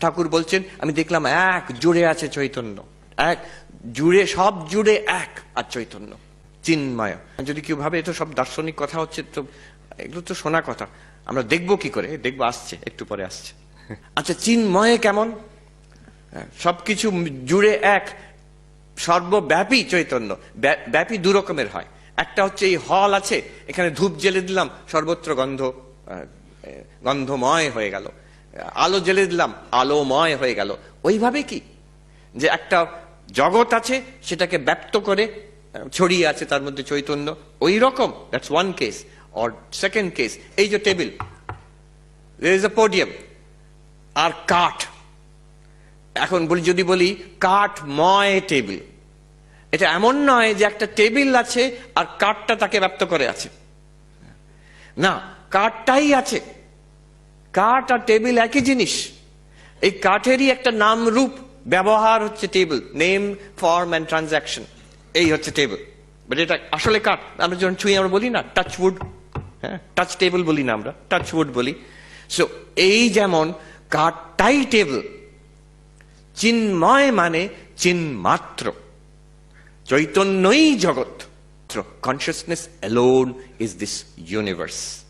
ঠাকুর বলছেন আমি দেখলাম এক জুড়ে আছে চৈতন্য, এক জুড়ে, সব জুড়ে এক আর চৈতন্য চিন্ময়। যদি কেউ ভাবে এটা সব দার্শনিক কথা হচ্ছে, তো এগুলো তো শোনা কথা, আমরা দেখবো কি করে? দেখবো, আসছে, একটু পরে আসছে। আচ্ছা, চিন্ময় কেমন? সবকিছু জুড়ে এক, সর্বব্যাপী চৈতন্য। ব্যাপী দু রকমের হয়, একটা হচ্ছে এই হল আছে, এখানে ধূপ জ্বেলে দিলাম, সর্বত্র গন্ধময় হয়ে গেল, আলো জ্বেলে দিলাম, আলোময় হয়ে গেল। ওইভাবে কি যে একটা জগৎ আছে, সেটাকে ব্যক্ত করে ছড়িয়ে আছে তার মধ্যে চৈতন্য, ওই রকম। That's one case. Or second case, এই যে table, there is a podium, আর কাঠ। এখন যদি বলি কাঠময় টেবিল, এটা এমন নয় যে একটা টেবিল আছে আর কাঠটা তাকে ব্যক্ত করে আছে, না, কাঠটাই আছে। কাঠ আর টেবিল একই জিনিস, এই কাঠেরই একটা নাম রূপ ব্যবহার হচ্ছে table, name, form and transaction, এই হচ্ছে টেবিল। বাট এটা আসলে কাঠ। আমরা যখন ছুঁই আমরা বলি না টাচ উড, হ্যাঁ, টাচ টেবিল বলি না, আমরা টাচ উড বলি। সো এই যেমন কাঠটাই টেবিল, চিন্ময় মানে চিন্মাত্র, চৈতন্যই জগৎ। Consciousness alone is this universe.